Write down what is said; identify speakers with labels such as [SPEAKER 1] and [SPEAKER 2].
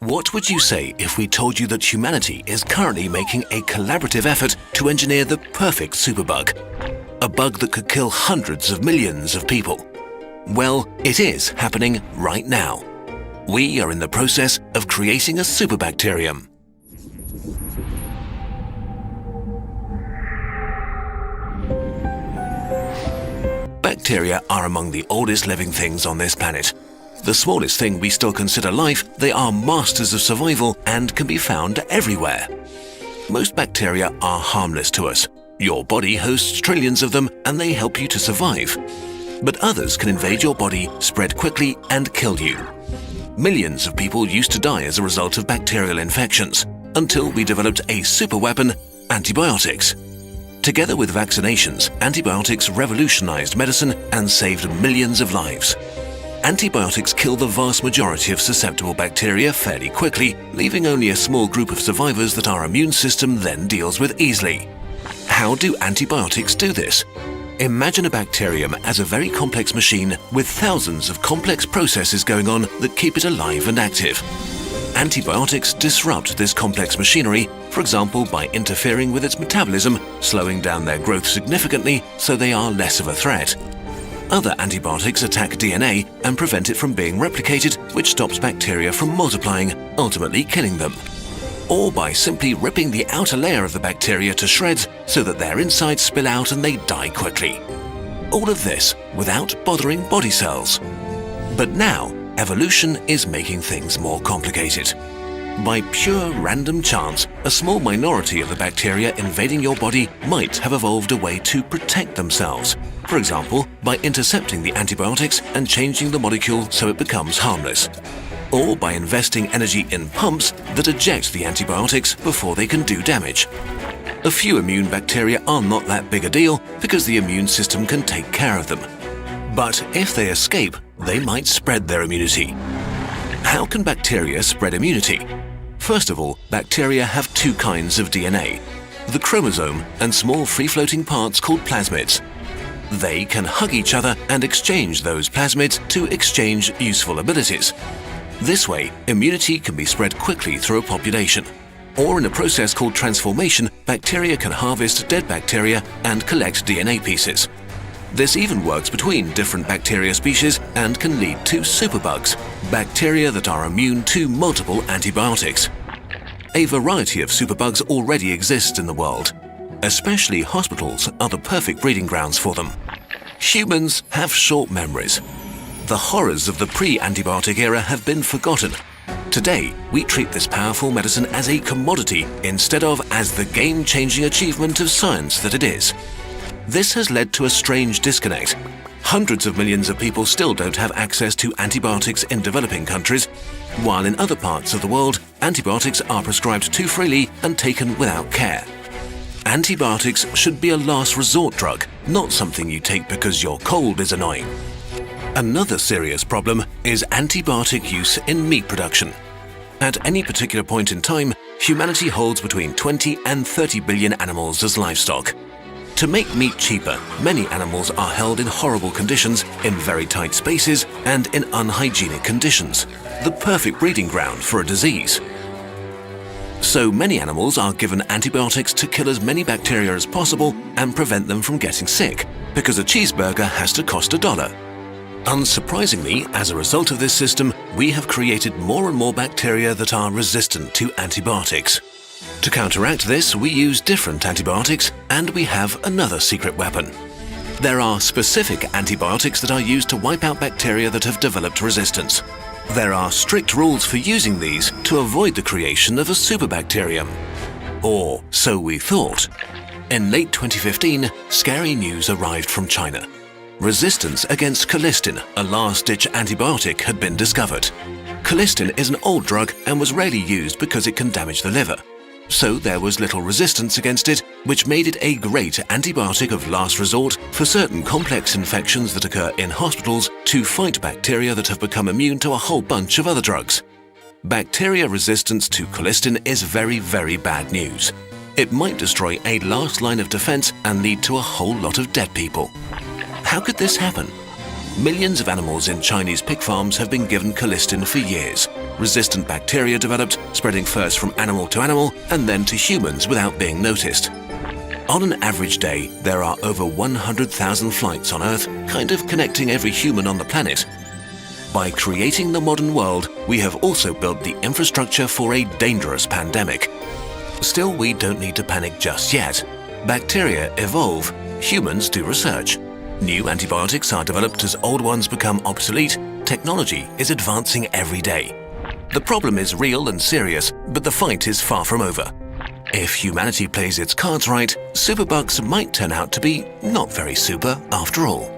[SPEAKER 1] What would you say if we told you that humanity is currently making a collaborative effort to engineer the perfect superbug? A bug that could kill hundreds of millions of people? Well, it is happening right now. We are in the process of creating a superbacterium. Bacteria are among the oldest living things on this planet. The smallest thing we still consider life, they are masters of survival and can be found everywhere. Most bacteria are harmless to us. Your body hosts trillions of them and they help you to survive. But others can invade your body, spread quickly and kill you. Millions of people used to die as a result of bacterial infections, until we developed a superweapon, antibiotics. Together with vaccinations, antibiotics revolutionized medicine and saved millions of lives. Antibiotics kill the vast majority of susceptible bacteria fairly quickly, leaving only a small group of survivors that our immune system then deals with easily. How do antibiotics do this? Imagine a bacterium as a very complex machine with thousands of complex processes going on that keep it alive and active. Antibiotics disrupt this complex machinery, for example by interfering with its metabolism, slowing down their growth significantly so they are less of a threat. Other antibiotics attack DNA and prevent it from being replicated, which stops bacteria from multiplying, ultimately killing them. Or by simply ripping the outer layer of the bacteria to shreds so that their insides spill out and they die quickly. All of this without bothering body cells. But now, evolution is making things more complicated. By pure random chance, a small minority of the bacteria invading your body might have evolved a way to protect themselves. For example, by intercepting the antibiotics and changing the molecule so it becomes harmless. Or by investing energy in pumps that eject the antibiotics before they can do damage. A few immune bacteria are not that big a deal because the immune system can take care of them. But if they escape, they might spread their immunity. How can bacteria spread immunity? First of all, bacteria have two kinds of DNA, the chromosome and small free-floating parts called plasmids. They can hug each other and exchange those plasmids to exchange useful abilities. This way, immunity can be spread quickly through a population. Or in a process called transformation, bacteria can harvest dead bacteria and collect DNA pieces. This even works between different bacteria species and can lead to superbugs, bacteria that are immune to multiple antibiotics. A variety of superbugs already exist in the world. Especially hospitals are the perfect breeding grounds for them. Humans have short memories. The horrors of the pre-antibiotic era have been forgotten. Today, we treat this powerful medicine as a commodity instead of as the game-changing achievement of science that it is. This has led to a strange disconnect. Hundreds of millions of people still don't have access to antibiotics in developing countries, while in other parts of the world, antibiotics are prescribed too freely and taken without care. Antibiotics should be a last resort drug, not something you take because your cold is annoying. Another serious problem is antibiotic use in meat production. At any particular point in time, humanity holds between 20 and 30 billion animals as livestock. To make meat cheaper, many animals are held in horrible conditions, in very tight spaces, and in unhygienic conditions, the perfect breeding ground for a disease. So many animals are given antibiotics to kill as many bacteria as possible and prevent them from getting sick, because a cheeseburger has to cost $1. Unsurprisingly, as a result of this system, we have created more and more bacteria that are resistant to antibiotics. To counteract this, we use different antibiotics, and we have another secret weapon. There are specific antibiotics that are used to wipe out bacteria that have developed resistance. There are strict rules for using these to avoid the creation of a superbacterium. Or so we thought. In late 2015, scary news arrived from China. Resistance against colistin, a last-ditch antibiotic, had been discovered. Colistin is an old drug and was rarely used because it can damage the liver. So there was little resistance against it, which made it a great antibiotic of last resort for certain complex infections that occur in hospitals to fight bacteria that have become immune to a whole bunch of other drugs. Bacteria resistance to colistin is very, very bad news. It might destroy a last line of defense and lead to a whole lot of dead people. How could this happen? Millions of animals in Chinese pig farms have been given colistin for years. Resistant bacteria developed, spreading first from animal to animal and then to humans without being noticed. On an average day, there are over 100,000 flights on Earth, kind of connecting every human on the planet. By creating the modern world, we have also built the infrastructure for a dangerous pandemic. Still, we don't need to panic just yet. Bacteria evolve, humans do research. New antibiotics are developed as old ones become obsolete. Technology is advancing every day. The problem is real and serious, but the fight is far from over. If humanity plays its cards right, superbugs might turn out to be not very super after all.